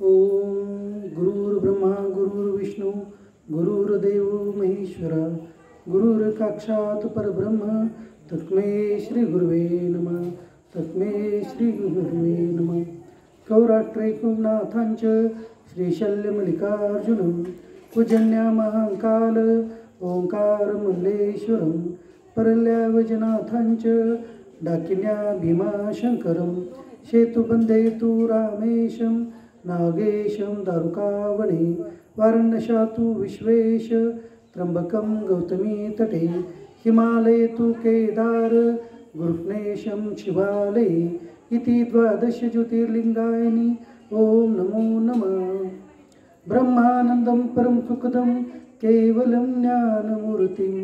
ओम गुरुर्ब्रह्मा गुरुर्विष्णू गुरुर्देव महेश्वरा गुरुर्साक्षात् परब्रह्म तस्मै श्री गुरुवे नमः तस्मै श्री गुरुवे नमः। कौराष्ट्रैकुनाथांच श्रीशल्यमल्लिकार्जुनं पूजन्यामहंकाल ओंकारमल्लेश्वरं परल्यावजनाथांच डाकिन्या भीमाशंकरं सेतुबंधे तु रामेशं नागेशं दारुकावणे वारण्यशातु विश्वेश त्र्यंबकं गौतमी तटे हिमालये तु केदार गुरुक्नेशं शिवालये इति 12 ज्योतिर्लिंगायनि ओम नमो नमः। ब्रह्मानंदं परम सुखदं केवलं ज्ञानमूर्तिं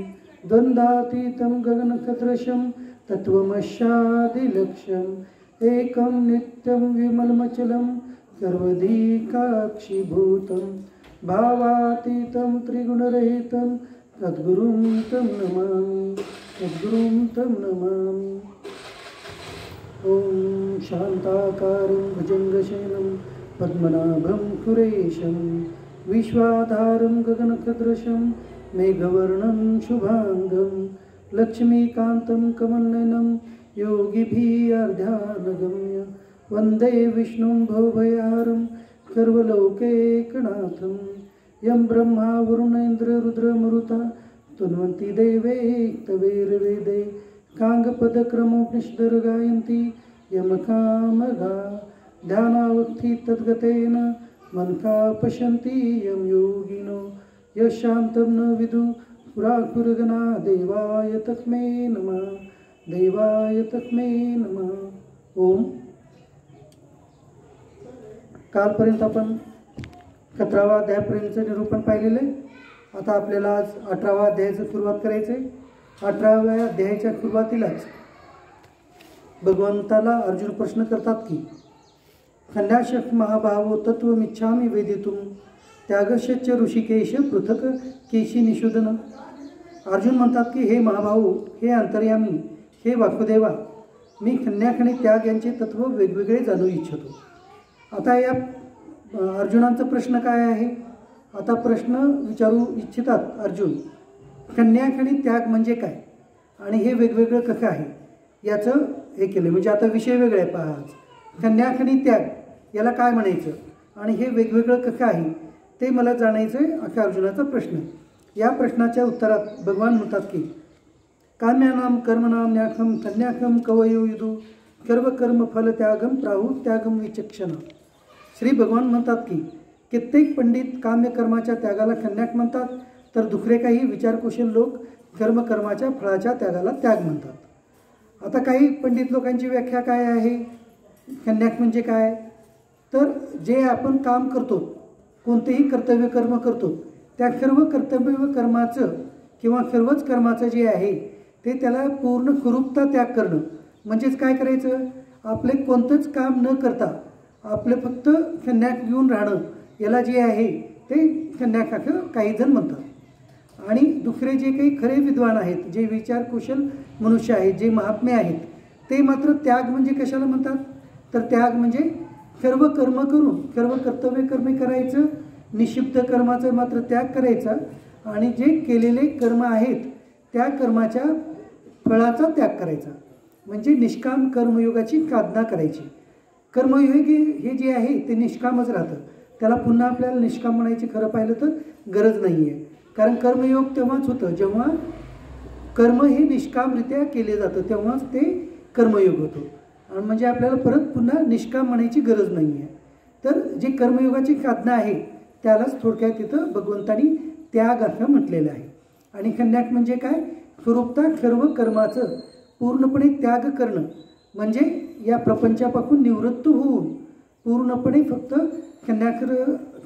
द्वन्द्वातीतं गगनसदृशं तत्त्वमस्यादिलक्ष्यम् एकं नित्यं विमलमचलं सर्वधिकाक्षीभूतं भावातीतं त्रिगुणरहितं सद्गुरुं तं नमामि सद्गुरुं तं नमामि। ओम शांताकारं भुजंगशयनं पद्मनाभं सुरेशं विश्वाधारं गगनसदृशं मेघवर्णं शुभांगं लक्ष्मीकान्तं कमलनयनं योगिभिः अर्ध्यानगम्य वन्दे विष्णुं भवभयहारं सर्वलोकैकनाथं यं ब्रह्मा वरुणेन्द्र रुद्रमरुता स्तुवन्ति देवैस्तवैर्वेदे कांगपदक्रमोपनिषदं गायन्ति यमकामगा ध्यानावस्थि तद्गतेन मनसा पश्यन्ति यं योगिनो यशान्तं न विदु पुराकुरगणा देवाय तस्मै नमः देवाय तस्मै नमः। ओम कालपर्यंत आपण 17वा अध्यायापर्यंतचं निरूपण पाहिलेलं आहे। आता आपल्याला आज 18वा अध्यायाची सुरुवात करायची आहे। 18व्या अध्यायाच्या सुरुवातीलाच भगवंताला अर्जुन प्रश्न करतात की खंडाशक महाभावो तत्वमिच्छामि वेदितुं त्यागश्च ऋषिकेश पृथक केशी निषूदन। अर्जुन म्हणतात की हे महाभाऊ, हे अंतर्यामी, हे वासुदेवा, मी खंड्याखंडी त्याग यांचे तत्व वेगवेगळे जाणू इच्छितो। आता या अर्जुनांचा प्रश्न काय आहे? आता प्रश्न विचारू इच्छितात अर्जुन, खंड्याखंडी त्याग म्हणजे काय आणि हे वेगवेगळं कसं आहे याचं हे केलं। म्हणजे आता विषय वेगळे पहा। खंड्याखंडी त्याग याला काय म्हणायचं आणि हे वेगवेगळं कसं आहे ते मला जाणायचं आहे असा अर्जुनाचा प्रश्न। या प्रश्नाच्या उत्तरात भगवान म्हणतात की काम्यानाम कर्मणाम न्याखम संन्याखम कवयो युदु सर्व कर्म फल त्यागम प्राहु त्यागम विचक्षण। श्री भगवान म्हणतात की कित्येक पंडित काम्यकर्माच्या त्यागाला खंड्याक म्हणतात, तर दुसरे काही विचारकुशल लोक कर्मकर्माच्या फळाच्या त्यागाला त्याग म्हणतात। आता काही पंडित लोकांची व्याख्या काय आहे? खंड्याक म्हणजे काय? तर जे आपण काम करतो, कोणतेही कर्तव्य कर्म करतो, त्या सर्व कर्तव्य कर्माचं किंवा सर्वच कर्माचं जे आहे ते त्याला पूर्ण कुरूपता त्याग करणं म्हणजेच काय करायचं? आपले कोणतंच काम न करता आपलं फक्त खंड्याक घेऊन राहणं याला जे आहे ते खंड्याक असं काही जण म्हणतात। आणि दुसरे जे काही खरे विद्वान आहेत, जे विचारकुशल मनुष्य आहेत, जे महात्मे आहेत, ते मात्र त्याग म्हणजे कशाला म्हणतात? तर त्याग म्हणजे सर्व कर्म करून सर्व कर्तव्य कर्मे करायचं, निषिद्ध कर्माचं मात्र त्याग करायचा आणि जे केलेले कर्म आहेत त्या कर्माच्या फळाचा त्याग करायचा, म्हणजे निष्काम कर्मयोगाची साधना करायची। कर्मयोग हे जे आहे ते निष्कामच राहतं, त्याला पुन्हा आपल्याला निष्काम म्हणायची खरं पाहिलं तर गरज नाही आहे। कारण कर्मयोग तेव्हाच होतं जेव्हा कर्म हे निष्कामरित्या केले जातं, तेव्हाच ते कर्मयोग होतो। आणि म्हणजे आपल्याला परत पुन्हा निष्काम म्हणायची गरज नाही आहे। तर जे कर्मयोगाची साधना आहे त्यालाच थोडक्यात तिथं भगवंतानी त्याग असं म्हटलेलं आहे। आणि खंड्याक म्हणजे काय? स्वरूपता सर्व कर्माचं पूर्णपणे त्याग करणं, म्हणजे या प्रपंचापासून निवृत्त होऊन पूर्णपणे फक्त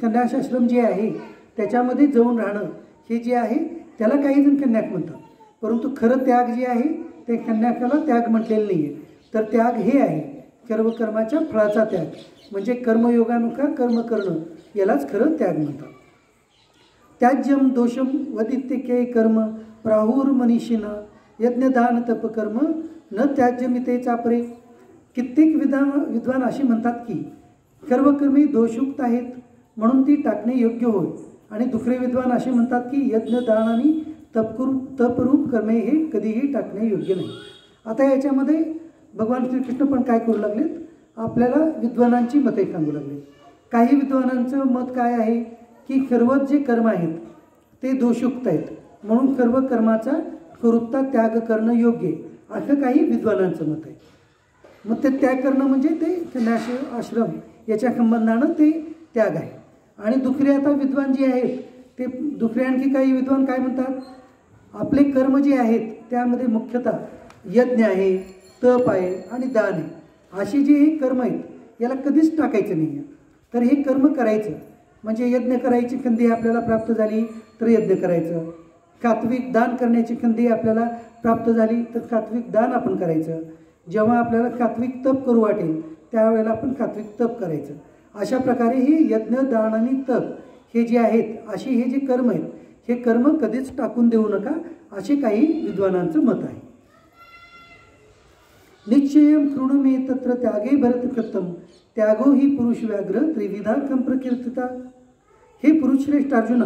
खंड्याशाश्रम जे आहे त्याच्यामध्ये जाऊन राहणं हे जे आहे त्याला काही जण खंड्याक म्हणतात, परंतु खरं त्याग जे आहे ते खंड्याकाला त्याग म्हटलेलं नाही आहे। तर त्याग हे आहे सर्व कर्माच्या फळाचा त्याग, म्हणजे कर्मयोगानुसार कर्म करणं यालाच खरं त्याग म्हणतात। त्याज्यम दोषम वदित्यके कर्म प्राहुर मनीषिना यज्ञदान तपकर्म न त्याज्यमिते चापरे। कित्येक विद्वान असे म्हणतात की सर्व कर्मे दोषयुक्त आहेत म्हणून ती टाकणे योग्य होय. आणि दुसरे विद्वान असे म्हणतात की यज्ञ दान आणि तपरूप कर्मे हे कधीही टाकणे योग्य नाही. आता याच्यामध्ये भगवान श्रीकृष्ण पण काय करू लागलेत, आपल्याला विद्वानांची मते सांगू लागले. काही विद्वानांचं मत काय आहे की सर्वच जे कर्म आहेत ते दोषयुक्त आहेत म्हणून सर्व कर्माचा स्वरूपता त्याग करणं योग्य असं काही विद्वानांचं मत आहे. मग ते त्याग करणं म्हणजे ते संन्यास आश्रम याच्या संबंधानं ते त्याग आहे. आणि दुसरे आता विद्वान जे आहेत ते दुसरे आणखी काही विद्वान काय म्हणतात, आपले कर्म जे आहेत त्यामध्ये मुख्यतः यज्ञ आहे, तप आहे आणि दान आहे, अशी जी हे कर्म आहेत याला कधीच टाकायचं नाही आहे. तर हे कर्म करायचं म्हणजे यज्ञ करायची संधी आपल्याला प्राप्त झाली तर यज्ञ करायचं, सात्विक दान करण्याची संधी आपल्याला प्राप्त झाली तर सात्विक दान आपण करायचं, जेव्हा आपल्याला सात्विक तप करू वाटेल त्यावेळेला आपण सात्विक तप करायचं. अशा प्रकारे हे यज्ञ दान आणि तप हे जे आहेत अशी हे जे कर्म आहेत हे कर्म कधीच टाकून देऊ नका असे काही विद्वानांचं मत आहे. निश्चयम शृणुमे तत्र त्यागे भरत कृतम त्यागो ही पुरुष व्याघ्र त्रिविधा कम प्रकीर्तिता. हे पुरुषश्रेष्ठ अर्जुना,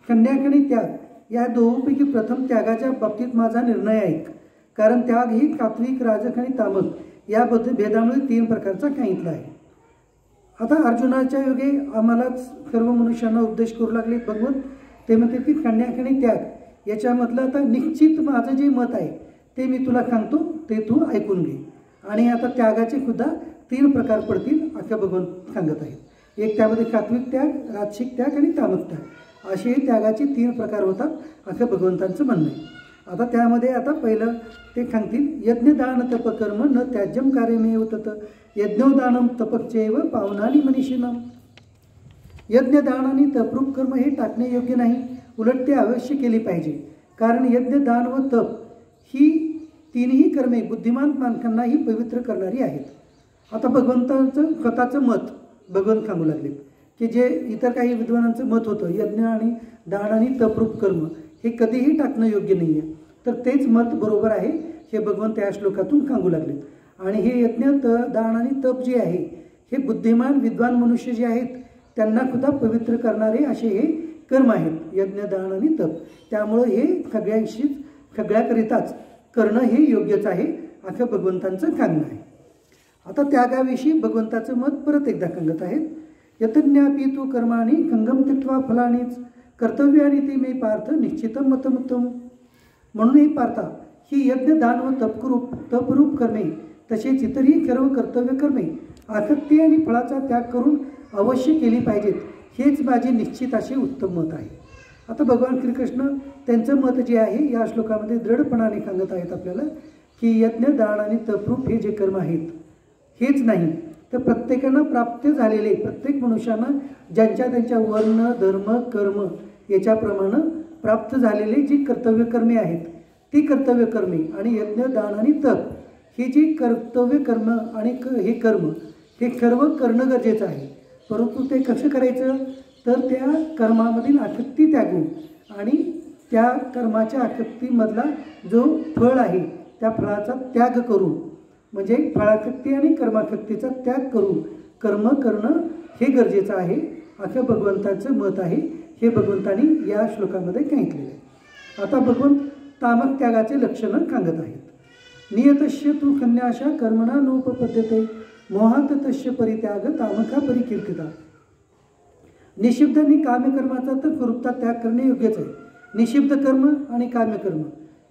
संन्यास आणि त्याग या दोहोंपैकी प्रथम त्यागाच्या बाबतीत माझा निर्णय ऐक. कारण त्याग ही सात्विक, राजक आणि तामक या भेदामुळे 3 प्रकारचा सांगितला आहे. आता अर्जुनाच्या योगे आम्हालाच सर्व मनुष्यांना उपदेश करू लागले भगवंत. ते म्हणते की संन्यास आणि त्याग याच्यामधलं आता निश्चित माझं जे मत आहे ते मी तुला सांगतो, ते तू ऐकून घे. आणि आता त्यागाचे सुद्धा 3 प्रकार पडतील असं भगवंत सांगत आहेत. एक त्यामध्ये सात्विक त्याग, राजसिक त्याग आणि तामक त्याग असे त्यागाचे 3 प्रकार होतात असं भगवंतांचं म्हणणं आहे. आता त्यामध्ये आता पहिलं ते सांगतील यज्ञदान तपकर्म न त्याज्यम कार्यमेव तत यज्ञोदानम तपकचैव पावनानी मनीषिणाम. यज्ञदान आणि तपरूप कर्म हे टाकणे योग्य नाही, उलट ते अवश्य केले पाहिजे. कारण यज्ञ, दान व तप ही 3ही कर्मे बुद्धिमान माणसांनाही पवित्र करणारी आहेत. आता भगवंतांचं स्वतःचं मत भगवंत सांगू लागले की जे इतर काही विद्वानांचं मत होतं यज्ञ आणि दान आणि तपरूप कर्म हे कधीही टाकणं योग्य नाही आहे, तर तेच मत बरोबर आहे हे भगवंत या श्लोकातून सांगू लागले. आणि हे यज्ञ दान आणि तप जे आहे हे बुद्धिमान विद्वान मनुष्य जे आहेत त्यांना सुद्धा पवित्र करणारे असे हे कर्म आहेत यज्ञ, दान आणि तप. त्यामुळं हे सगळ्याकरिताच करणं हे योग्यच आहे असं भगवंतांचं सांगणं आहे. आता त्यागाविषयी भगवंताचं मत परत एकदा सांगत आहेत. यतज्ञापी तू कर्माणी संगम त्यक्त्वा फलानीच कर्तव्यानी ते मे पार्थ निश्चितम मतमुत्तम. म्हणून हे पार्था, ही यज्ञ, दान व तपरूप कर्मे तसेच इतरही सर्व कर्तव्य कर्मे आसक्ती आणि फळाचा त्याग करून अवश्य केली पाहिजेत, हेच माझे निश्चित असे उत्तम मत आहे. आता भगवान श्रीकृष्ण त्यांचं मत जे आहे या श्लोकामध्ये दृढपणाने सांगत आहेत आपल्याला की यज्ञ, दान आणि तपरूप हे जे कर्म आहेत हेच नाही तर प्रत्येकानं प्राप्त झालेले, प्रत्येक मनुष्यानं ज्यांच्या त्यांच्या वर्ण, धर्म, कर्म याच्याप्रमाणे प्राप्त झालेले जी कर्तव्य कर्मे आहेत ती कर्तव्य कर्मे आणि यज्ञ, दान आणि तप हे जे कर्तव्य कर्म आणि हे कर्म हे सर्व करणं गरजेचं आहे. परंतु ते कसं करायचं तर त्या कर्मामधील आसक्ती त्यागून आणि त्या कर्माच्या आसक्तीमधला जो फळ आहे त्या फळाचा त्याग करून, म्हणजे फळासक्ती आणि कर्मासक्तीचा त्याग करून कर्म करणं हे गरजेचं आहे असं भगवंताचं मत आहे. हे भगवंतांनी या श्लोकामध्ये सांगितलेलं आहे. आता भगवंत तामक त्यागाचे लक्षणं सांगत आहेत. नियतस्य तू संन्यासा कर्मणा नोपपद्यते मोहात तस्य परित्याग तामका परिकीर्तिता. निषिद्ध आणि काम्यकर्माचा तर स्वरूपता त्याग करणे योग्यच आहे. निषिद्ध कर्म आणि काम्यकर्म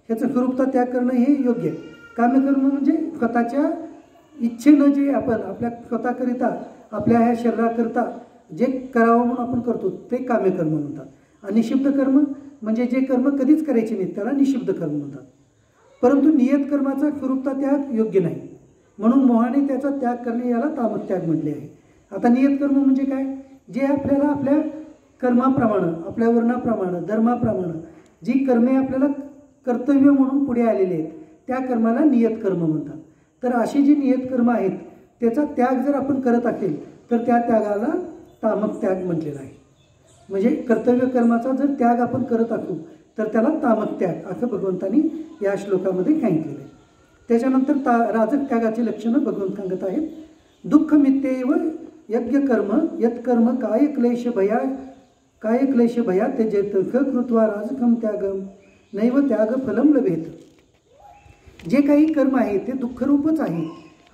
ह्याचं स्वरूपता त्याग करणं हे योग्य आहे. काम्यकर्म म्हणजे स्वतःच्या इच्छेनं जे आपण आपल्या स्वतःकरिता आपल्या ह्या शरीराकरिता जे करावं म्हणून आपण करतो ते काम्यकर्म म्हणतात. आणि निषिद्ध कर्म म्हणजे जे कर्म कधीच करायचे नाहीत त्याला निषिद्ध कर्म म्हणतात. परंतु नियत कर्माचा स्वरूपता त्याग योग्य नाही म्हणून मोहाने त्याचा त्याग करणे याला तामक त्याग म्हटले आहे. आता नियत कर्म म्हणजे काय, जे आपल्याला आपल्या कर्माप्रमाणे, आपल्या वर्णाप्रमाणे, धर्माप्रमाणे जी कर्मे आपल्याला कर्तव्य म्हणून पुढे आलेले आहेत त्या कर्माला नियत कर्म म्हणतात. तर अशी जी नियत कर्म आहेत त्याचा त्याग जर आपण करत असेल तर त्या त्यागाला तामक त्याग म्हटलेला आहे. म्हणजे कर्तव्य कर्माचा जर त्याग आपण करत असू तर त्याला तामक त्याग असं भगवंतांनी या श्लोकामध्ये सांगितलेलं आहे. त्याच्यानंतर राजक त्यागाची लक्षणं भगवंत सांगत आहेत. दुःख मित्येव यज्ञ कर्म यत्कर्म काय क्लेश भया त्यजेत कृत्वा राजकम त्यागम नैव त्याग फलम लभेत. जे काही कर्म आहे ते दुःखरूपच आहे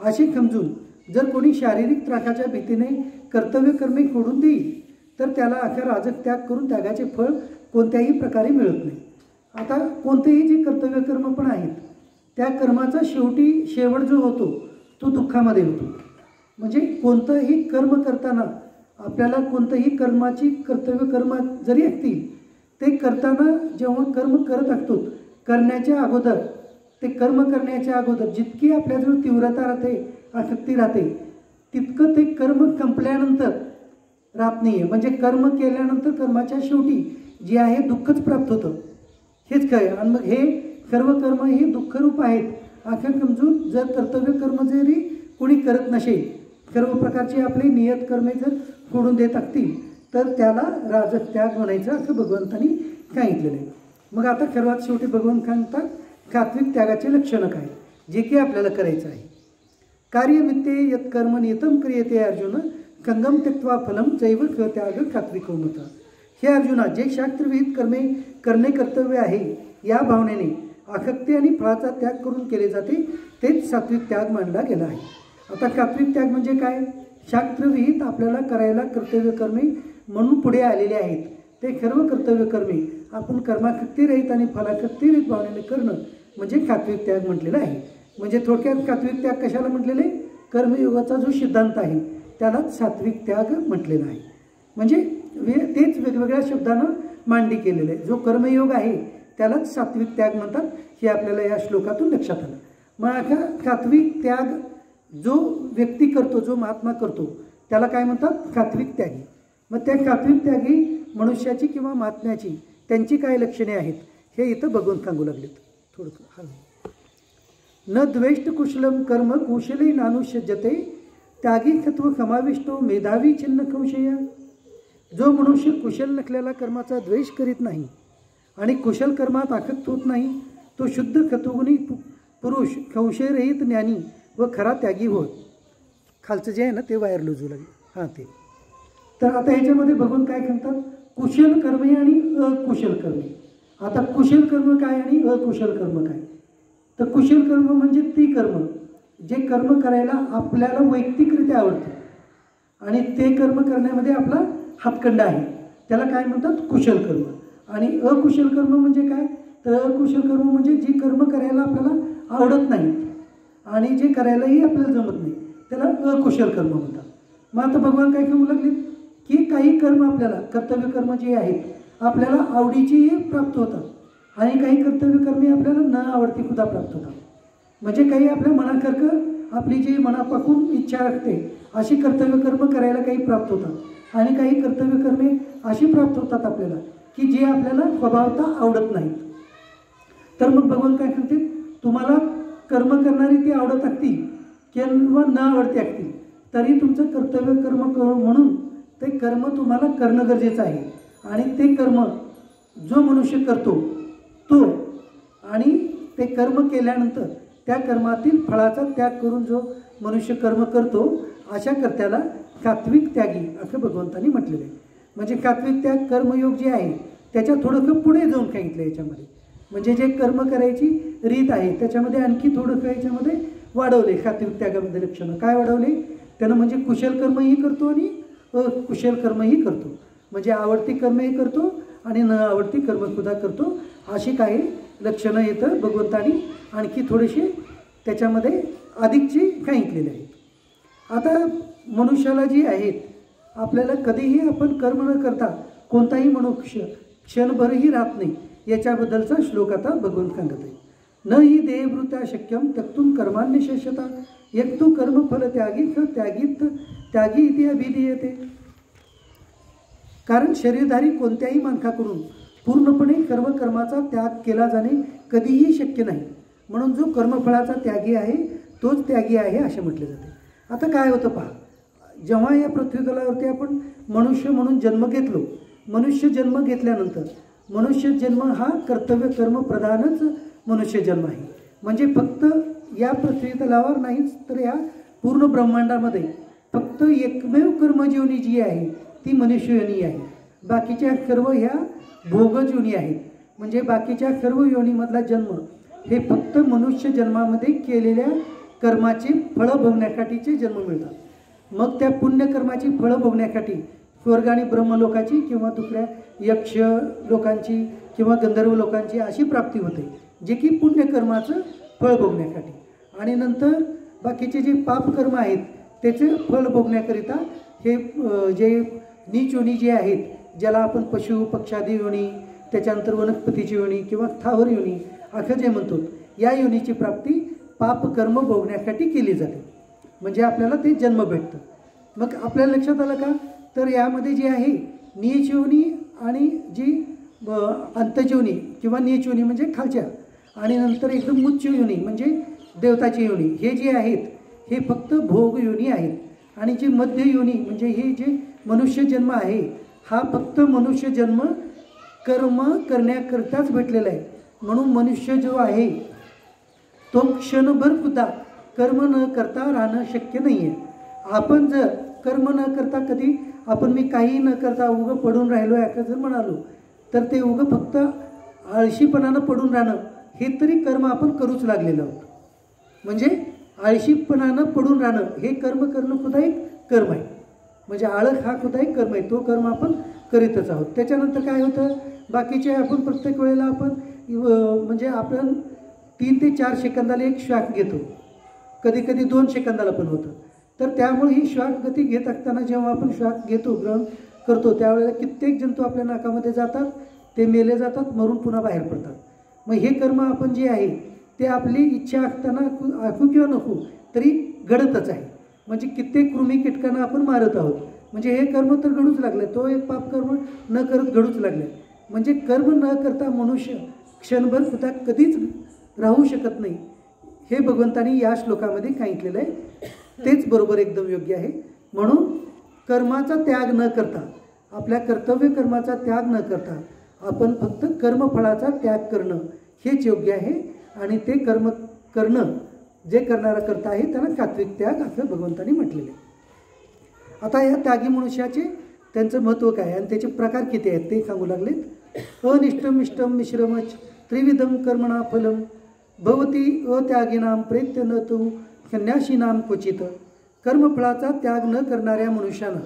असे समजून जर कोणी शारीरिक त्रासाच्या भीतीने कर्तव्य कर्मे सोडून देईल तर त्याला अशा राजक त्याग करून त्यागाचे फळ कोणत्याही प्रकारे मिळत नाही. आता कोणतेही जे कर्तव्य कर्म पण आहेत त्या कर्माचा शेवट जो होतो तो दुःखामध्ये होतो. म्हणजे कोणतंही कर्म करताना आपल्याला कोणतंही कर्तव्य कर्म जरी असतील ते करताना जेव्हा कर्म करत असतो करण्याच्या अगोदर ते कर्म करण्याच्या अगोदर जितकी आपल्याजवळ तीव्रता राहते आसक्ती राहते तितकं ते कर्म संपल्यानंतर राहत नाही आहे. म्हणजे कर्म केल्यानंतर कर्माच्या शेवटी जे आहे दुःखच प्राप्त होतं हेच काय. आणि मग हे सर्व कर्म हे दुःखरूप आहेत असं समजून जर कर्तव्य कर्म जरी कोणी करत नसेल सर्व प्रकारचे आपले नियत कर्मे जर सोडून देत असतील तर त्याला राजक त्याग म्हणायचं असं भगवंतांनी सांगितलेलं आहे. मग आता सर्वात शेवटी भगवंत सांगतात सात्विक त्यागाचे लक्षणं काय जे की आपल्याला करायचं आहे. कार्यमित्ते यत्कर्म नियतम क्रियते अर्जुन कंगम त्यक्त्वा फलम चैव त्याग सात्विको मता. हे अर्जुना जे शास्त्रविहित कर्मे करणे कर्तव्य आहे या भावनेने आसक्ती आणि फळाचा त्याग करून केले जाते तेच सात्विक त्याग मानला गेला आहे. आता सात्विक त्याग म्हणजे काय. शास्त्रविहित आपल्याला करायला कर्तव्य कर्मे म्हणून पुढे आलेले आहेत ते सर्व कर्तव्य कर्मे आपण कर्मासक्ती रहित आणि फलासक्ती रहित भावनेने करणं म्हणजे सात्विक त्याग म्हटलेला आहे. म्हणजे थोडक्यात सात्विक त्याग कशाला म्हटलेले कर्मयोगाचा जो सिद्धांत आहे त्यालाच सात्विक त्याग म्हटलेला आहे. म्हणजे तेच वेगवेगळ्या शब्दानं मांडणी केलेलं आहे. जो कर्मयोग आहे त्यालाच सात्विक त्याग म्हणतात हे आपल्याला या श्लोकातून लक्षात आलं. मग आता सात्विक त्याग जो व्यक्ती करतो जो महात्मा करतो त्याला काय म्हणतात सात्विक त्यागी. मग त्या सात्विक त्यागी मनुष्याची किंवा महात्म्याची त्यांची काय लक्षणे आहेत हे इथं बघून सांगू लागलेत. थोडं न द्वेष्ट कुशलम कर्म कुशली नानुष्यजते त्यागी सत्व समाविष्टो मेधावी छिन्न संशय. जो मनुष्य कुशल नसलेला कर्माचा द्वेष करीत नाही आणि कुशल कर्मात आसक्त होत नाही तो शुद्ध सत्वगुणी पुरुष संशयरहित ज्ञानी व खरा त्यागी होत. खालचं जे आहे ना ते वायर लुजू लागले हां ते. तर आता ह्याच्यामध्ये बघून काय सांगतात कुशल कर्मे आणि अकुशल कर्मे. आता कुशल कर्म काय आणि अकुशल कर्म काय. तर कुशल कर्म म्हणजे ती कर्म जे कर्म करायला आपल्याला वैयक्तिकरित्या आवडतं आणि ते कर्म करण्यामध्ये आपला हातखंडा आहे त्याला काय म्हणतात कुशल कर्म. आणि अकुशल कर्म म्हणजे काय तर अकुशल कर्म म्हणजे जी कर्म करायला आपल्याला आवडत नाही आणि जे करायलाही आपल्याला जमत नाही त्याला अकुशल कर्म म्हणतात. मग आता भगवान काय सांगू लागले की काही कर्म आपल्याला कर्तव्य कर्म जे आहेत आपल्याला आवडीचीही प्राप्त होतात आणि काही कर्तव्य कर्मे आपल्याला न आवडती सुद्धा प्राप्त होतात. म्हणजे काही आपल्या मनासारखं आपली जी मनापासून इच्छा असते अशी कर्तव्य कर्म करायला काही प्राप्त होतात आणि काही कर्तव्य कर्मे अशी प्राप्त होतात आपल्याला की जे आपल्याला स्वभावतः आवडत नाहीत. तर मग भगवान काय सांगते तुम्हाला कर्म करणारी ती आवडत असतील किंवा न आवडती असतील तरी तुमचं कर्तव्य कर्म म्हणून ते कर्म तुम्हाला करणं गरजेचं आहे. आणि ते कर्म जो मनुष्य करतो तो आणि ते कर्म केल्यानंतर त्या कर्मातील फळाचा त्याग करून जो मनुष्य कर्म करतो अशा कर्त्याला सात्विक त्यागी असं भगवंतांनी म्हटलेलं आहे. म्हणजे सात्विक त्याग कर्मयोग जे आहे त्याच्या थोडंसं पुढे जाऊन सांगितलं याच्यामध्ये. म्हणजे जे कर्म करायची रीत आहे त्याच्यामध्ये आणखी थोडंसं याच्यामध्ये वाढवले सात्विक त्यागामध्ये लक्षणं. काय वाढवले त्यानं म्हणजे कुशल कर्मही करतो आणि कुशल कर्मही करतो. म्हणजे आवडती कर्मही करतो आणि न आवडती कर्मसुद्धा करतो अशी काही लक्षणं येतं भगवंतानी आणखी थोडेसे त्याच्यामध्ये अधिकची सांगितलेली आहेत. आता मनुष्याला जी आहेत आपल्याला कधीही आपण कर्म न करता कोणताही मनुष्य क्षणभरही राहत नाही याच्याबद्दलचा श्लोक आता भगवंत सांगत आहे. न ही देहवृत्या शक्यम त्यक्तुम कर्मान्य शेषता यक्तु कर्मफल त्यागी त्यागी इति अभिधीयते. कारण शरीरधारी कोणत्याही माणसाकडून पूर्णपणे सर्व कर्माचा त्याग केला जाणे कधीही शक्य नाही. म्हणून जो कर्मफळाचा त्यागी आहे तोच त्यागी आहे असे म्हटले जाते. आता काय होतं पहा जेव्हा या पृथ्वीतलावरती आपण मनुष्य म्हणून जन्म घेतलो मनुष्य जन्म घेतल्यानंतर मनुष्य जन्म हा कर्तव्य कर्म प्रधानच मनुष्य जन्म आहे. म्हणजे फक्त या पृथ्वीतलावर नाहीच तर या पूर्ण ब्रह्मांडामध्ये फक्त एकमेव कर्मजीवनी जी आहे ती मनुष्ययोनी आहे. बाकीच्या सर्व ह्या भोगजीवनी आहेत. म्हणजे बाकीच्या सर्व योनीमधला जन्म हे फक्त मनुष्य जन्मामध्ये केलेल्या कर्माची फळं भोगण्यासाठीचे जन्म मिळतात. मग त्या पुण्यकर्माची फळं भोगण्यासाठी स्वर्ग आणि ब्रह्मलोकाची किंवा दुसऱ्या यक्ष लोकांची किंवा गंधर्व लोकांची अशी प्राप्ती होते, जे की पुण्यकर्माचं फळ भोगण्यासाठी. आणि नंतर बाकीचे जे पापकर्म आहेत त्याचे फळ भोगण्याकरिता हे जे नीच योनी जे आहेत, ज्याला आपण पशु पक्षादी योनी, त्याच्यानंतर वनस्पतीची योनी किंवा स्थावर योनी असं जे म्हणतो, या योनीची प्राप्ती पापकर्म भोगण्यासाठी केली जाते. म्हणजे आपल्याला ते जन्म भेटतं. मग आपल्याला लक्षात आलं का, तर यामध्ये जे आहे नीच योनी आणि जी अंतजीवनी किंवा नीच योनी म्हणजे खालच्या, आणि नंतर एकदम उच्च योनी म्हणजे देवताची योनी, हे जे आहेत हे फक्त भोग योनी आहेत. आणि जी मध्य योनी म्हणजे हे जे मनुष्य जन्म आहे हा फक्त मनुष्य जन्म कर्म करण्याकरताच भेटलेला आहे. म्हणून मनुष्य जो आहे तो क्षणभर सुद्धा कर्म न करता राहणं शक्य नाही आहे. आपण जर कर्म न करता कधी आपण मी काही न करता उगं पडून राहिलो आहे जर म्हणालो, तर ते उगं फक्त आळशीपणानं पडून राहणं हे तरी कर्म आपण करूच लागलेलो आहोत. म्हणजे आळशीपणानं पडून राहणं हे कर्म करणं सुद्धा एक कर्म आहे. म्हणजे आळस हा सुद्धा एक कर्म आहे, तो कर्म आपण करीतच आहोत. त्याच्यानंतर काय होतं, बाकीचे आपण प्रत्येक वेळेला आपण म्हणजे आपण 3 ते 4 सेकंदाला एक श्वास घेतो, कधी कधी 2 सेकंदाला पण होतं. तर त्यामुळे ही श्वास गती घेत असताना जेव्हा आपण श्वास घेतो ग्रहण करतो त्यावेळेला कित्येक जंतू आपल्या नाकामध्ये जातात, ते मेले जातात, मरून पुन्हा बाहेर पडतात. मग हे कर्म आपण जे आहे ते आपली इच्छा असताना असू किंवा नको तरी घडतच आहे. म्हणजे कित्येक कृमी कीटकांना आपण मारत आहोत. म्हणजे हे कर्म तर घडूच लागले, तो एक पाप कर्म न करत घडूच लागले. म्हणजे कर्म न करता मनुष्य क्षणभर सुद्धा कधीच राहू शकत नाही, हे भगवंतांनी या श्लोकामध्ये सांगितलेलं आहे. तेच बरोबर एकदम योग्य आहे. म्हणून कर्माचा त्याग न करता, आपल्या कर्तव्य कर्माचा त्याग न करता आपण फक्त कर्मफळाचा त्याग करणं हेच योग्य आहे. आणि ते कर्म करणं जे करणारा करता आहे त्यांना सात्विक त्याग असं भगवंतांनी म्हटलेलं आहे. आता या त्यागी मनुष्याचे त्यांचं महत्त्व काय आणि त्याचे प्रकार किती आहेत ते सांगू लागले. अनिष्टम इष्टम मिश्रमच त्रिविधम कर्मणा फलम भवती अत्यागिनाम प्रेत्य न तू संन्यासीनाम क्वचित. कर्मफळाचा त्याग न करणाऱ्या मनुष्यानं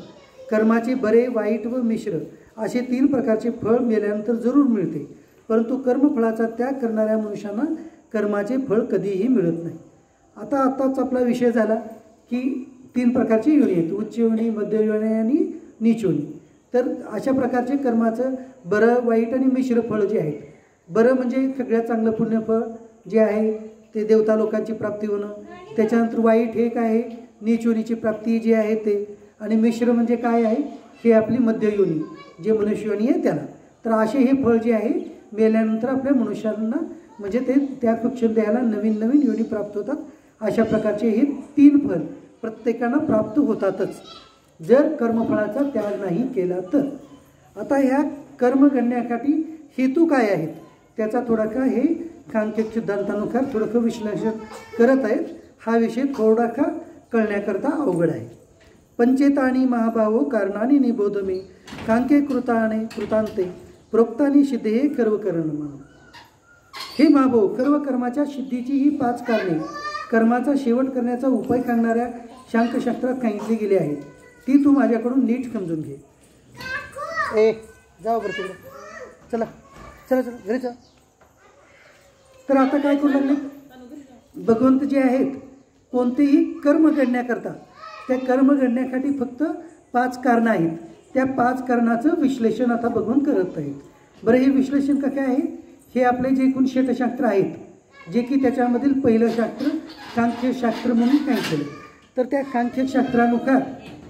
कर्माचे बरे वाईट व मिश्र असे 3 प्रकारचे फळ मेल्यानंतर जरूर मिळते, परंतु कर्मफळाचा त्याग करणाऱ्या मनुष्यांना कर्माचे फळ कधीही मिळत नाही. आताच आपला विषय झाला की 3 प्रकारची योनी आहेत, उच्च योनी, मध्य योनी आणि नीच योनी. तर अशा प्रकारचे कर्माचं बरं वाईट आणि मिश्र फळ जे आहेत, बरं म्हणजे सगळ्यात चांगलं पुण्यफळ जे आहे ते देवता लोकांची प्राप्ती होणं. त्याच्यानंतर वाईट हे काय आहे, नीच योनीची प्राप्ती जी आहे ते. आणि मिश्र म्हणजे काय आहे, हे आपली मध्य योनी जे मनुष्य योनी आहे त्याला. तर असे हे फळ जे आहे मेल्यानंतर आपल्या मनुष्यांना म्हणजे ते त्या सूक्ष्म देहाला नवीन नवीन योनी प्राप्त होतात. अशा प्रकारचे हे 3 फळ प्रत्येकानं प्राप्त होतातच जर कर्मफळाचा त्याग नाही केला तर. आता ह्या कर्म घडण्यासाठी हेतू काय आहेत त्याचा थोडासा हे सांख्यिक सिद्धांतानुसार थोडंसं विश्लेषण करत आहेत. हा विषय थोडासा कळण्याकरता अवघड आहे. पंचेतानी महाभावो कारणानी निबोध मे कांके कृताने कृतांते प्रोक्तानी सिद्धे कर्वकरण म्हणून. हे महाभाव, सर्व कर्माच्या सिद्धीची ही 5 कारणे कर्माचा शेवट करण्याचा उपाय सांगणाऱ्या शांखशास्त्रात सांगितली गेली आहेत. ती तू माझ्याकडून नीट समजून घे. जाऊ बरं तिकडे, चला चला चला घरी जा. तर आता काय करू लागले, भगवंत जे आहेत कोणतेही कर्म घडण्याकरता त्या कर्म घडण्यासाठी फक्त 5 कारणं आहेत. त्या 5 कारणाचं विश्लेषण आता भगवंत करत आहेत. बरं, हे विश्लेषण कसं आहे, हे आपले जे एकूण षटशास्त्र आहेत जे की त्याच्यामधील पहिलं शास्त्र सांख्यशास्त्र म्हणून सांगितलेलं. तर त्या सांख्यशास्त्रानुसार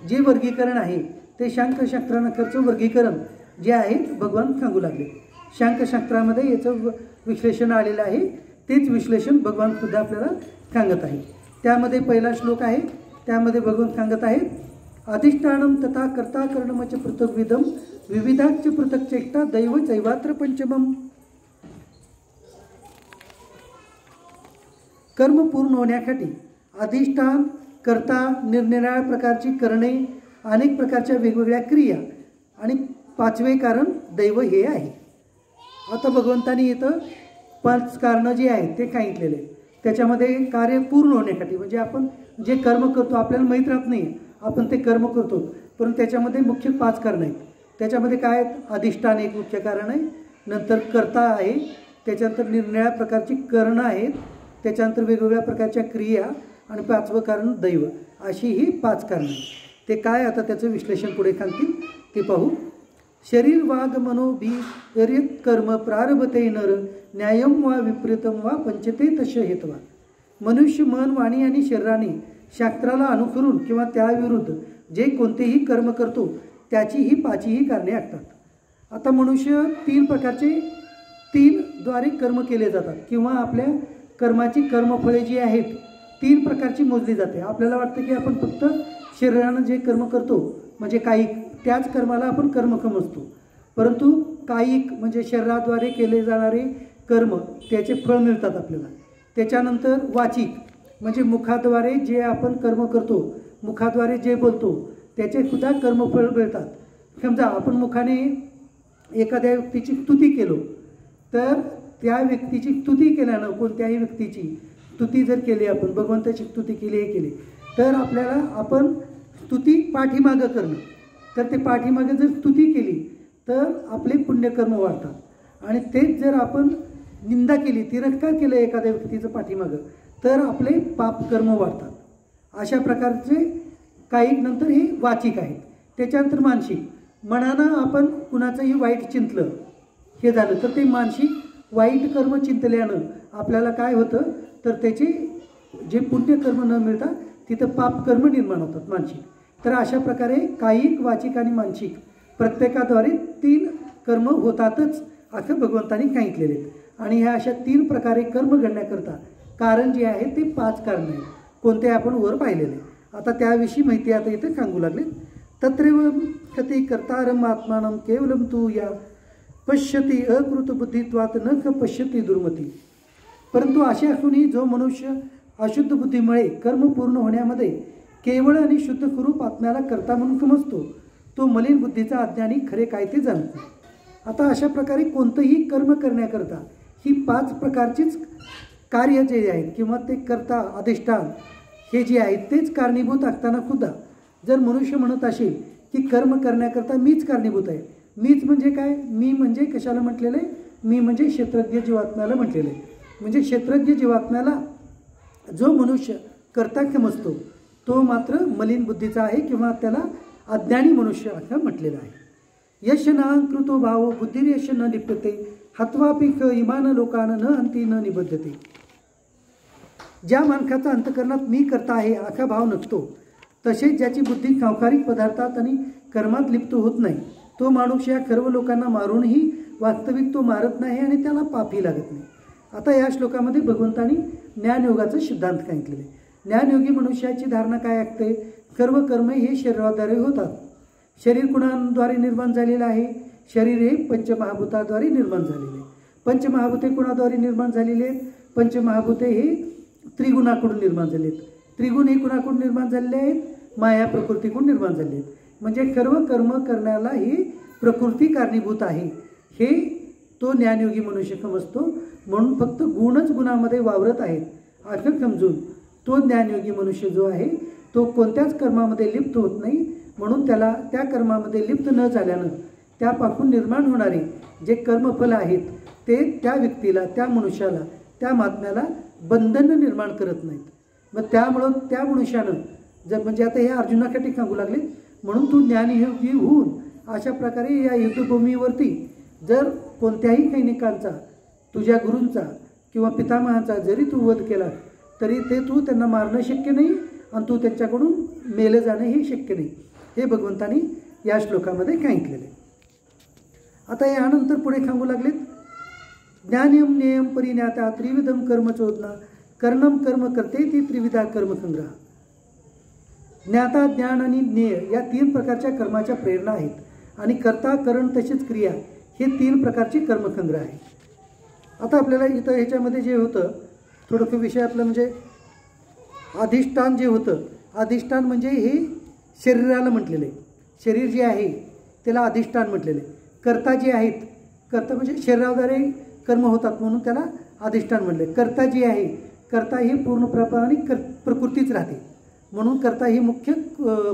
जे वर्गीकरण आहे ते सांख्यशास्त्रानुसारचं वर्गीकरण जे आहे भगवान सांगू लागले. सांख्यशास्त्रामध्ये याचं विश्लेषण आलेलं आहे, तेच विश्लेषण भगवान सुद्धा आपल्याला सांगत आहे. त्यामध्ये पहिला श्लोक आहे, त्यामध्ये भगवान सांगत आहेत, अधिष्ठानम तथा कर्ता कर्णमच पृथक्विदम विविधाच पृथक चेष्टा दैव चैवात्र पंचमम. कर्म पूर्ण होण्यासाठी अधिष्ठान करता, निरनिराळ्या प्रकारची करणे, अनेक प्रकारच्या वेगवेगळ्या क्रिया आणि पाचवे कारण दैव हे आहे. आता भगवंतांनी इथं 5 कारणं जी आहेत ते सांगितलेले. त्याच्यामध्ये कार्य पूर्ण होण्यासाठी म्हणजे आपण जे कर्म करतो आपल्याला माहीत राहत नाही आपण ते कर्म करतो, परंतु त्याच्यामध्ये मुख्य 5 कारणं आहेत. त्याच्यामध्ये काय आहेत? अधिष्ठान एक मुख्य कारण आहे, नंतर कर्ता आहे, त्याच्यानंतर निरनिराळ्या प्रकारची करणं आहेत, त्याच्यानंतर वेगवेगळ्या प्रकारच्या क्रिया आणि 5वं कारण दैव. अशी ही 5 कारणं. ते काय आता त्याचं विश्लेषण पुढे सांगतील ते पाहू. शरीर वाग मनोभिर्यत कर्म प्रारभते नर न्यायम वा विपरीतम वा पंचते तश हेतवा. मनुष्य मन, वाणी आणि शरीराने शास्त्राला अनुसरून किंवा त्याविरुद्ध जे कोणतेही कर्म करतो त्याची ही 5ही कारणे असतात. आता मनुष्य 3 प्रकारचे 3 द्वारे कर्म केले जातात किंवा आपल्या कर्माची कर्मफळे जी आहेत 3 प्रकारची मोजली जाते. आपल्याला वाटतं की आपण फक्त शरीरानं जे कर्म करतो म्हणजे कायिक त्याच कर्माला आपण कर्म समजतो, परंतु कायिक म्हणजे शरीराद्वारे केले जाणारे कर्म त्याचे फळ मिळतात आपल्याला. त्याच्यानंतर वाचिक म्हणजे मुखाद्वारे जे आपण कर्म करतो, मुखाद्वारे जे बोलतो त्याचे सुद्धा कर्मफळ मिळतात. समजा आपण मुखाने एखाद्या व्यक्तीची स्तुती केलो तर त्या व्यक्तीची स्तुती केल्यानं, कोणत्याही व्यक्तीची स्तुती जर केली, आपण भगवंताची स्तुती केली हे केली तर आपल्याला आपण स्तुती पाठीमागं करणं, तर ते पाठीमागे जर स्तुती केली तर आपले पुण्यकर्म वाढतात. आणि तेच जर आपण निंदा केली, तिरस्कार केलं एखाद्या व्यक्तीचं पाठीमागं तर आपले पापकर्म वाढतात. अशा प्रकारचे काही नंतर हे वाचिक आहेत. त्याच्यानंतर मानसिक, मनानं आपण कुणाचंही वाईट चिंतलं हे झालं तर ते मानसिक वाईट कर्म चिंतल्यानं आपल्याला काय होतं तर त्याचे जे पुण्यकर्म न मिळता तिथं पापकर्म निर्माण होतात मानसिक. तर अशा प्रकारे कायिक, वाचिक आणि मानसिक प्रत्येकाद्वारे 3 कर्म होतातच असं भगवंतांनी सांगितलेले. आणि ह्या अशा 3 प्रकारे कर्म घडण्याकरता कारण जे आहे ते 5 कारण आहेत, कोणते आपण वर पाहिलेले. आता त्याविषयी माहिती आता इथे सांगू लागले. तत्रैव कथी कर्तारम आत्मानं केवलम तू या पश्यती अकृत बुद्धित्वात न क पश्यती दुर्मती. परंतु असे असूनही जो मनुष्य अशुद्ध बुद्धीमुळे कर्म पूर्ण होण्यामध्ये केवळ आणि शुद्ध स्वरूप आत्म्याला कर्ता म्हणून समजतो तो मलिन बुद्धीचा अज्ञानी खरे काय ते जाणतो. आता अशा प्रकारे कोणतंही कर्म करण्याकरता ही 5 प्रकारचीच कार्य जे आहेत किंवा ते कर्ता, अधिष्ठान हे जे आहेत तेच कारणीभूत असताना सुद्धा जर मनुष्य म्हणत असेल की कर्म करण्याकरता मीच कारणीभूत आहे, मीच म्हणजे काय, मी म्हणजे कशाला म्हटलेलं आहे, मी म्हणजे क्षेत्रज्ञ जीवात्म्याला म्हटलेलं आहे. म्हणजे क्षेत्रज्ञ जीवात्म्याला जो मनुष्य कर्ता समजतो तो मात्र मलिन बुद्धीचा आहे किंवा त्याला अज्ञानी मनुष्य असं म्हटलेलं आहे. यश नाकृतो भाव बुद्धिर्यश न लिप्यते हत्वापि क इमान लोकान न अंती न निबद्धते. ज्या माणसाचा अंतकरणात मी करता आहे असा भाव नसतो, तसेच ज्याची बुद्धी सांसारिक पदार्थात आणि कर्मात लिप्त होत नाही तो माणूस या सर्व लोकांना मारूनही वास्तविक तो मारत नाही आणि त्याला पापही लागत नाही. आता या श्लोकामध्ये भगवंतांनी ज्ञानयोगाचा सिद्धांत सांगितलेले. ज्ञानयोगी मनुष्याची धारणा काय असते, सर्व कर्म हे शरीराद्वारे होतात. शरीर कुणाद्वारे निर्माण झालेलं आहे, शरीर हे पंचमहाभूताद्वारे निर्माण झालेले आहे. पंचमहाभूते कुणाद्वारे निर्माण झालेले आहेत, पंचमहाभूते हे त्रिगुणाकडून निर्माण झाले आहेत. त्रिगुण हे कुणाकडून निर्माण झालेले आहेत, माया प्रकृतीकडून निर्माण झाले आहेत. म्हणजे सर्व कर्म करण्याला ही प्रकृती कारणीभूत आहे हे तो ज्ञानयोगी मनुष्य समजतो. म्हणून फक्त गुणच गुणामध्ये वावरत आहेत असं समजून तो ज्ञानयोगी मनुष्य जो आहे तो कोणत्याच कर्मामध्ये लिप्त होत नाही. म्हणून त्याला त्या कर्मामध्ये लिप्त न झाल्यानं त्यापासून निर्माण होणारे जे कर्मफल आहेत ते त्या व्यक्तीला, त्या मनुष्याला, त्या महात्म्याला बंधन निर्माण करत नाहीत. मग त्यामुळं त्या मनुष्यानं जर म्हणजे आता हे अर्जुनासाठी सांगू लागले, म्हणून तू ज्ञानयोगी होऊन अशा प्रकारे या युद्धभूमीवरती जर कोणत्याही सैनिकांचा, तुझ्या गुरूंचा किंवा पितामहांचा जरी तू वध केला तरी ते तू त्यांना मारणं शक्य नाही आणि तू त्यांच्याकडून मेलं जाणं हे शक्य नाही, हे भगवंतांनी या श्लोकामध्ये सांगितलेले. आता यानंतर पुढे सांगू लागलेत, ज्ञानयम नियम परिज्ञाता त्रिविधम कर्म चोदना कर्णम कर्म करते ती त्रिविधा कर्मसंग्रह. ज्ञाता, ज्ञान आणि ज्ञेय या 3 प्रकारच्या कर्माच्या प्रेरणा आहेत आणि कर्ता, करण तसेच क्रिया हे 3 प्रकारचे कर्मसंग्रह आहे. आता आपल्याला इथं ह्याच्यामध्ये जे होतं थोडंसं विषयातलं म्हणजे अधिष्ठान जे होतं अधिष्ठान म्हणजे हे शरीराला म्हटलेलं आहे. शरीर जे आहे त्याला अधिष्ठान म्हटलेलं आहे. कर्ता जे आहेत, कर्ता म्हणजे शरीराद्वारे कर्म होतात म्हणून त्याला अधिष्ठान म्हटले. कर्ता जे आहे, कर्ता ही पूर्णप्रमाणे प्रकृतीच राहते म्हणून कर्ता ही मुख्य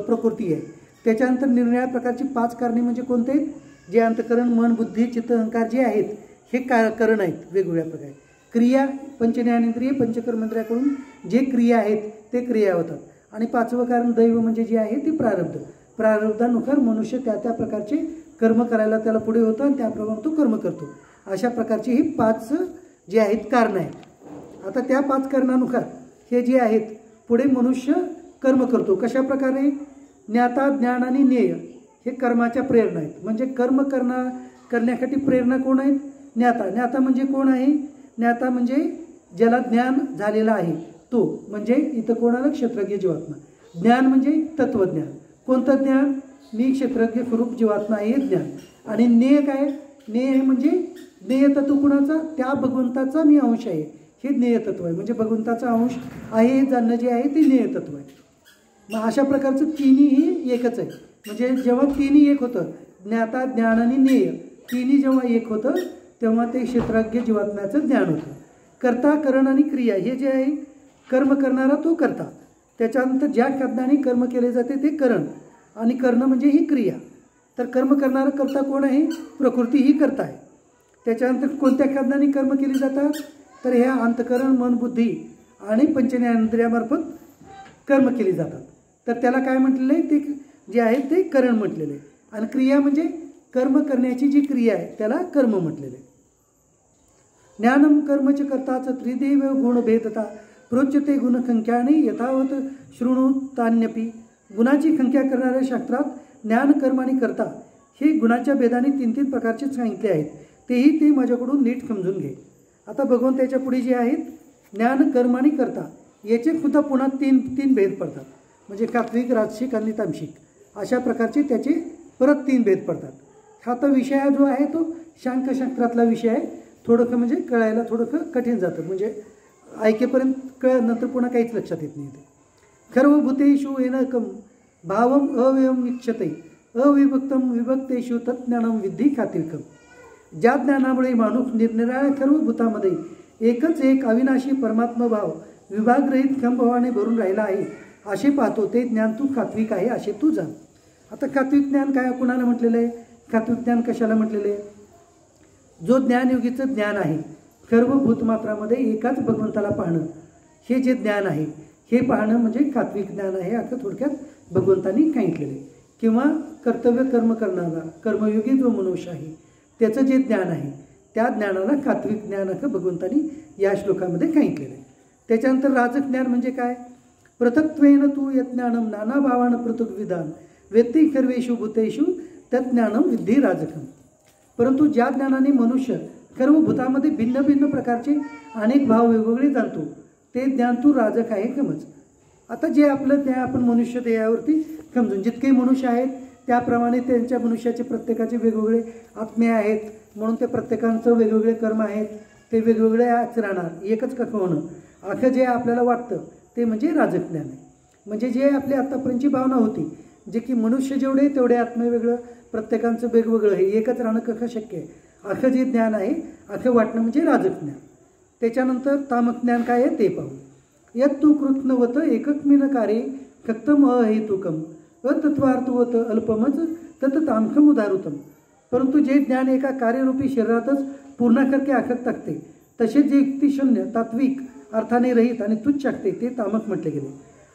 प्रकृती आहे. त्याच्यानंतर निरनिराळ्या प्रकारची 5 कारणे म्हणजे कोणते आहेत? जे अंतकरण, मन, बुद्धी, चित्त, अहंकार जे आहेत हे करण आहेत वेगवेगळ्या प्रकारे. क्रिया पंचज्ञानेंद्रिय पंचकर्मेंद्रियाकडून जे क्रिया आहेत ते क्रिया होतात. आणि 5वं कारण दैव म्हणजे जे आहे ते प्रारब्ध. प्रारब्धानुसार मनुष्य त्या त्या प्रकारचे कर्म करायला त्याला पुढे होतं आणि त्याप्रमाणे तो कर्म करतो. अशा प्रकारची ही 5 जे आहेत कारणं आहेत. आता त्या 5 कारणानुसार हे जे आहेत पुढे मनुष्य कर्म करतो. कशा प्रकारे? ज्ञाता, ज्ञान आणि ज्ञेय हे कर्माच्या प्रेरणा आहेत. म्हणजे कर्म करण्यासाठी प्रेरणा कोण आहेत? ज्ञाता. ज्ञाता म्हणजे कोण आहे? ज्ञाता म्हणजे ज्याला ज्ञान झालेला आहे तो, म्हणजे इथं कोणाला? क्षेत्रज्ञ जीवात्मा. ज्ञान म्हणजे तत्वज्ञान. कोणतं ज्ञान? मी क्षेत्रज्ञ स्वरूप जीवात्मा आहे हे ज्ञान. आणि ज्ञेय काय? ज्ञेय म्हणजे ज्ञेय तत्व कुणाचा? त्या भगवंताचा मी अंश आहे हे ज्ञेय तत्व आहे. म्हणजे भगवंताचा अंश आहे हे जाणणं जे आहे ते ज्ञेय तत्व आहे. मग अशा प्रकारचं तिन्ही एकच आहे. म्हणजे जेव्हा तिन्ही एक होतं, ज्ञाता, ज्ञान आणि ज्ञेय तिन्ही जेव्हा एक होतं तेव्हा ते क्षेत्रज्ञ जीवात्म्याचं ज्ञान होतं. कर्ता, करण आणि क्रिया हे जे आहे, कर्म करणारा तो कर्ता. त्याच्यानंतर ज्या शब्दाने कर्म केले जाते ते करण, आणि करणं म्हणजे ही क्रिया. तर कर्म करणारा कर्ता कोण आहे? प्रकृती ही कर्ता आहे. त्याच्यानंतर कोणत्या शब्दाने कर्म केली जातात? तर ह्या अंतकरण, मन, बुद्धी आणि पंचज्ञानेंद्रियामार्फत कर्म केली जातात. तर त्याला काय म्हटलेलं आहे? ते जे आहे ते करण म्हटलेलं आहे. आणि क्रिया म्हणजे कर्म करण्याची जी क्रिया आहे त्याला कर्म म्हटलेलं आहे. ज्ञानम कर्मच कर्ताच त्रिदेव गुणभेदता प्रोच्यते गुणसंख्याने यथावत शृणुतान्यपी. गुणाची संख्या करणाऱ्या शास्त्रात ज्ञान, कर्म आणि कर्ता हे गुणाच्या भेदाने 3 प्रकारचे सांगितले आहेत. तेही ते माझ्याकडून नीट समजून घे. आता भगवंताच्या पुढे जे आहेत ज्ञान, कर्म आणि कर्ता याचे सुद्धा पुन्हा 3 भेद पडतात. म्हणजे सात्विक, राजसिक आणि तामसिक अशा प्रकारचे त्याचे परत 3 भेद पडतात. हा तर विषय जो आहे तो शास्त्रातला विषय आहे. थोडंसं म्हणजे कळायला थोडंसं कठीण जातं. म्हणजे ऐकेपर्यंत नंतर पुन्हा काहीच लक्षात येत नाही. ते सर्वभूतेषु येनकम भावम अव्ययम विक्षते अविभक्तम विभक्तेषु तज्ज्ञानम विद्धी सात्विकम. ज्या ज्ञानामुळे माणूस निरनिराळ्या सर्व भूतामध्ये एकच एक अविनाशी परमात्मा भाव विभागरहित खंभावाने भरून राहिला आहे असे पाहतो ते ज्ञान तू सात्विक आहे असे तू जाण. आता सात्विक ज्ञान काय कुणाला म्हटलेलं आहे? सात्विक ज्ञान कशाला म्हटलेलं आहे? जो ज्ञानयोगीचं ज्ञान आहे, सर्व भूतमात्रामध्ये एकाच भगवंताला पाहणं हे जे ज्ञान आहे हे पाहणं म्हणजे सात्विक ज्ञान आहे असं थोडक्यात भगवंतांनी सांगितलेलं आहे. किंवा कर्तव्य कर्म करणारा कर्मयोगी जो मनुष्य आहे त्याचं जे ज्ञान आहे त्या ज्ञानाला सात्विक ज्ञान असं भगवंतांनी या श्लोकामध्ये सांगितलेलं आहे. त्याच्यानंतर राजक ज्ञान म्हणजे काय? पृथक्त्वेन तू यज्ञानम नाना भावानं पृथक विधान वेत्ती सर्वेषु भूतेषु तज्ज्ञानम विद्धी राजकम. परंतु ज्या ज्ञानाने मनुष्य सर्व भूतामध्ये भिन्न भिन्न प्रकारचे अनेक भाव वेगवेगळे जाणतो ते ज्ञान तू राजक आहे समज. आता जे आपलं ज्ञान आपण मनुष्य देहावरती समजून जितके मनुष्य आहेत त्याप्रमाणे त्यांच्या मनुष्याचे प्रत्येकाचे वेगवेगळे आत्मे आहेत म्हणून ते प्रत्येकांचं वेगवेगळे कर्म आहेत ते वेगवेगळे राहणार. एकच कसं होणं असं जे आपल्याला वाटतं ते म्हणजे राजक ज्ञान आहे. म्हणजे जे आपली आत्तापर्यंतची भावना होती जे की मनुष्य जेवढे तेवढे आत्मे वेगळं प्रत्येकांचं वेगवेगळं हे एकच राहणं कसं शक्य आहे असं जे ज्ञान आहे असं वाटणं म्हणजे राजक ज्ञान. त्याच्यानंतर तामक ज्ञान काय आहे ते पाहू. यत तू कृत्नवत एककमिन कार्ये फक्तम अहेतुकम अतत्वार्थवत अल्पमच तत तामकम उदारुतम. परंतु जे ज्ञान एका कार्यरूपी शरीरातच पूर्णाकरके आखत टाकते तसेच जे युक्तिशून्य तात्विक अर्थाने रहित आणि तुच्छ टाकते ते तामक म्हटले गेले.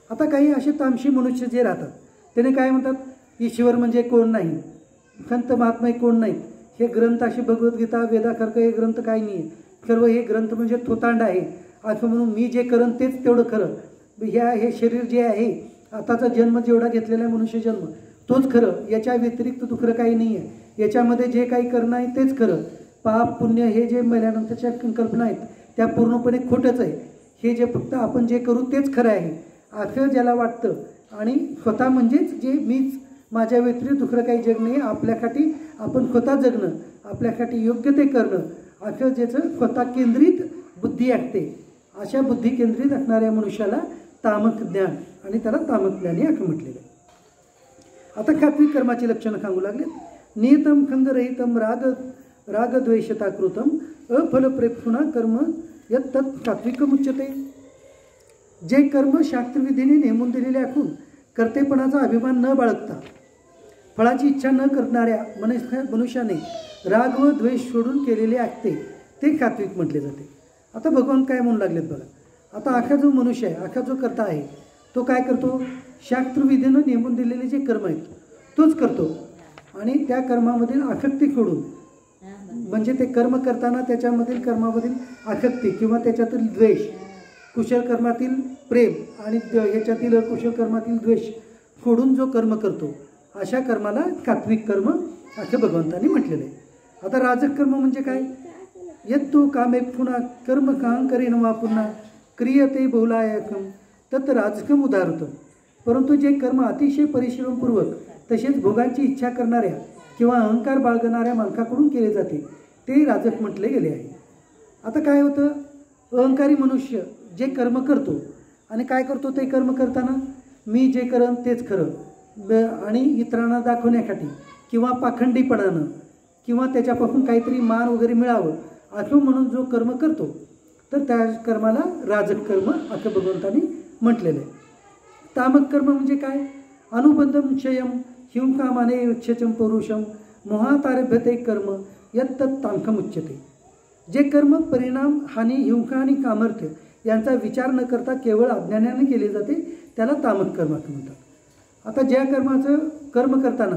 आता काही असे तामशी मनुष्य जे राहतात त्याने काय म्हणतात? ईश्वर म्हणजे कोण नाही, संत महात्मा कोण नाहीत, हे ग्रंथ असे भगवद्गीता वेदासारखं हे ग्रंथ काही नाही आहे, सर्व हे ग्रंथ म्हणजे थोतांड आहे असं म्हणून मी जे करन तेच तेवढं खरं. हे शरीर जे आहे आताचा जन्म जेवढा घेतलेला आहे मनुष्य जन्म तोच खरं, याच्या व्यतिरिक्त दुसरं काही नाही आहे, याच्यामध्ये जे काही करणं आहे तेच खरं, पाप पुण्य हे जे मेल्यानंतरच्या कल्पना आहेत त्या पूर्णपणे खोटंच आहे, हे जे फक्त आपण जे करू तेच खरं आहे असं ज्याला वाटतं आणि स्वतः म्हणजेच जे मीच माझ्या व्यतिरिक्त दुसरं काही जग नाही, आपल्यासाठी आपण स्वतः जगणं आपल्यासाठी योग्य ते करणं असं ज्याचं स्वतः केंद्रित बुद्धी असते अशा बुद्धी केंद्रित असणाऱ्या मनुष्याला तामक ज्ञान आणि त्याला तामक ज्ञानी असं म्हटलेलं आहे. आता सात्विक कर्माची लक्षणं सांगू लागले. नियतम खंगरहितम रागद्वेषताकृतम अफलप्रेक्षुणा कर्म यत् सात्विकम उच्यते. जे कर्म शास्त्रविधीने नेमून दिलेले असून कर्तेपणाचा अभिमान न बाळगता फळाची इच्छा न करणाऱ्या मनुष्याने राग व द्वेष सोडून केलेले असते ते सात्विक म्हटले जाते. आता भगवान काय म्हणू लागलेत बघा. आता आखा जो मनुष्य आहे, आखा जो कर्ता आहे, तो काय करतो? शास्त्रविधीनं नेमून दिलेले जे कर्म आहेत तोच करतो आणि त्या कर्मामधील आसक्ती सोडून, म्हणजे ते कर्म करताना त्याच्यामधील कर्मामधील आसक्ती किंवा त्याच्यातील द्वेष, कुशल कर्मातील प्रेम आणि ह्याच्यातील कुशल कर्मातील द्वेष सोडून जो कर्म करतो अशा कर्माला सात्विक कर्म असं भगवंतांनी म्हटलेलं आहे. आता राजक कर्म म्हणजे काय? यत्तु कामे पुन्हा कर्म कां करेन वा पुन्हा क्रियते बहुलायकम तत् राजकम उदाहरतं. परंतु जे कर्म अतिशय परिश्रमपूर्वक तसेच भोगांची इच्छा करणाऱ्या किंवा अहंकार बाळगणाऱ्या माणसाकडून केले जाते ते राजक म्हटले गेले आहे. आता काय होतं? अहंकारी मनुष्य जे कर्म करतो आणि काय करतो? ते कर्म करताना मी जे करन तेच खरं आणि इतरांना दाखवण्यासाठी किंवा पाखंडीपणानं किंवा त्याच्यापासून काहीतरी मान वगैरे मिळावं असं म्हणून जो कर्म करतो तर त्या कर्माला राजक कर्म असं भगवंतांनी म्हटलेलं आहे. तामक कर्म म्हणजे काय? अनुबंधम क्षयम हिंकामाने क्षचम पौरुषम मोहातारभ्यते कर्म यत् तामकम उच्यते. जे कर्म परिणाम, हानी, हिंसा आणि सामर्थ्य यांचा विचार न करता केवळ अज्ञानाने केले जाते त्याला तामक कर्म असं म्हणतात. आता ज्या कर्माचं कर्म करताना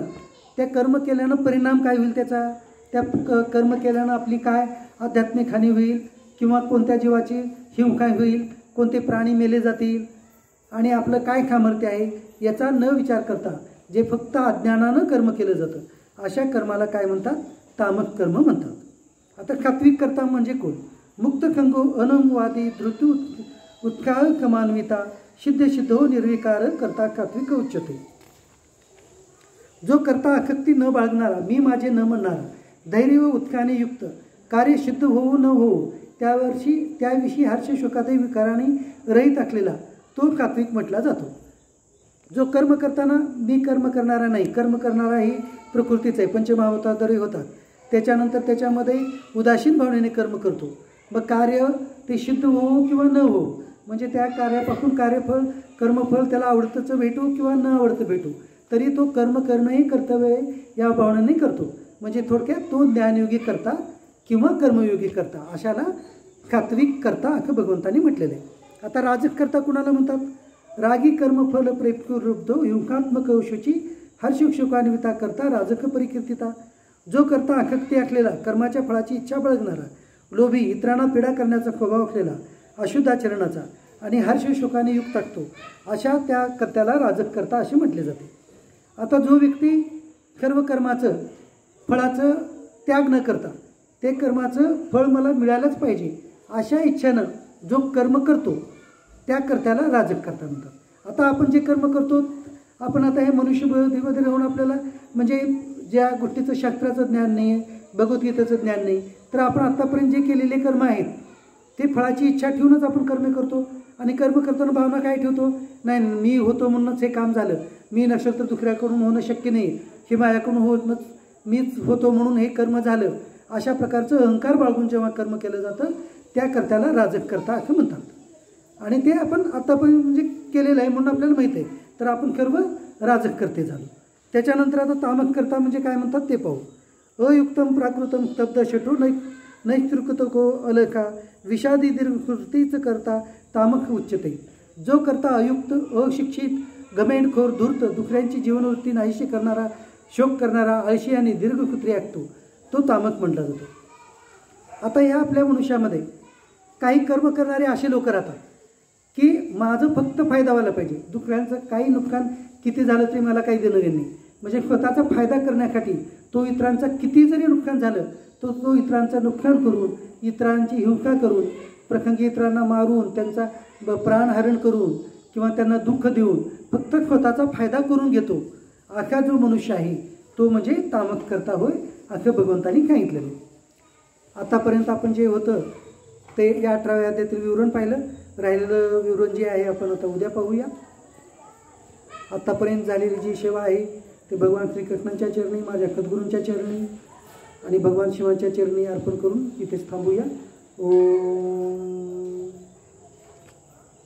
त्या कर्म केल्यानं परिणाम काय होईल त्याचा, त्या कर्म केल्यानं आपली काय आध्यात्मिक हानी होईल किंवा कोणत्या जीवाची हिंसा होईल, कोणते प्राणी मेले जातील आणि आपलं काय सामर्थ्य आहे याचा न विचार करता जे फक्त अज्ञानानं कर्म केलं जातं अशा कर्माला काय म्हणतात? तामक कर्म म्हणतात. आता सात्विक कर्ता म्हणजे कोण? मुक्त खंगो अनमवादी धृती उत्काळ कमान्विता सिद्ध निर्विकार करता सात्विक उच्यते. जो करता आसक्ती न बाळगणारा, मी माझे न म्हणणारा, धैर्य व उत्साहाने युक्त, कार्य सिद्ध होऊ न होऊ त्याविषयी हर्ष शोकादय विकाराने रहित असलेला तो सात्विक म्हटला जातो. जो कर्म करताना मी कर्म करणारा नाही, कर्म करणारा ही प्रकृतीच आहे, पंचमहाभूताद्वारे होतात, त्याच्यानंतर त्याच्यामध्ये उदासीन भावनेने कर्म करतो. मग कार्य ते सिद्ध होऊ किंवा न होऊ, म्हणजे त्या कार्यापासून कार्यफळ कर्मफळ त्याला आवडतंच भेटू किंवा न आवडतं भेटू तरी तो कर्म करणंही कर्तव्य आहे या भावनेने करतो. म्हणजे थोडक्यात तो ज्ञानयोगी करता किंवा कर्मयोगी करता अशाला सात्विक करता असं भगवंतांनी म्हटलेलं आहे. आता राजक करता कुणाला म्हणतात? रागी कर्मफल प्रेपृब्धो युगात्मक शुची हर्षशोकान्विता करता राजक परिकीर्तिता. जो करता आसक्ती असलेला, कर्माच्या फळाची इच्छा बाळगणारा, लोभी, इतरांना पीडा करण्याचा स्वभाव असलेला, अशुद्धाचरणाचा आणि हर्षशोकाने युक्त असतो अशा त्या कर्त्याला राजक करता असे म्हटले जाते. आता जो व्यक्ती सर्व कर्माचं फळाचं त्याग न करता ते कर्माचं फळ मला मिळालंच पाहिजे अशा इच्छेनं जो कर्म करतो त्या कर्त्याला राजक करता म्हणतात. आता आपण जे कर्म करतो, आपण आता हे मनुष्यबुद्धीमध्ये राहून आपल्याला म्हणजे ज्या गोष्टीचं शास्त्राचं ज्ञान नाही आहे, भगवद्गीतेचं ज्ञान नाही, तर आपण आत्तापर्यंत जे केलेले कर्म आहेत ते फळाची इच्छा ठेवूनच आपण कर्म करतो आणि कर्म करताना भावना काय ठेवतो? नाही, मी होतो म्हणूनच हे काम झालं, मी नसेल तर दुसऱ्याकडून होणं शक्य नाही, हे माझ्याकडून होत मीच होतो म्हणून हे कर्म झालं, अशा प्रकारचं अहंकार बाळगून जेव्हा कर्म केलं जातं त्या कर्त्याला राजक करता असं म्हणतात. आणि ते आपण आत्तापर्यंत म्हणजे केलेलं आहे म्हणून आपल्याला माहीत आहे, तर आपण सर्व राजक करते झालो. त्याच्यानंतर आता तामक करता म्हणजे काय म्हणतात ते पाहू. अयुक्तम प्राकृतम स्तब्ध शटू नैस्तृकतो अलका विषादी दीर्घकृतीच करता तामक उच्यते. जो करता अयुक्त, अशिक्षित, गमेंडखोर, धूर्त, दुसऱ्यांची जीवनवृत्ती नाहीशी करणारा, शोक करणारा, आळशी आणि दीर्घकृत्री असतो तो तामक म्हटला जातो. आता या आपल्या मनुष्यामध्ये काही कर्म करणारे असे लोक राहतात की माझं फक्त फायदा व्हायला पाहिजे, दुसऱ्यांचं काही नुकसान किती झालं तरी मला काही देणं घेणं नाही, म्हणजे स्वतःचा फायदा करण्यासाठी तो इतरांचा किती जरी नुकसान झालं तो इतरांचं नुकसान करून, इतरांची हिंसा करून, प्रसंगी इतरांना मारून, त्यांचा प्राणहरण करून किंवा त्यांना दुःख देऊन फक्त स्वतःचा फायदा करून घेतो असा जो मनुष्य आहे तो म्हणजे तामक करता होय असं भगवंतांनी सांगितलेलं. आतापर्यंत आपण जे होतं ते या 18व्या अध्यायातील विवरण पाहिलं. राहिलेलं विवरण जे आहे आपण आता उद्या पाहूया. आत्तापर्यंत झालेली जी सेवा आहे ते भगवान श्रीकृष्णांच्या चरणी, माझ्या सद्गुरूंच्या चरणी आणि भगवान शिवांच्या चरणी अर्पण करून इथेच थांबूया. ओम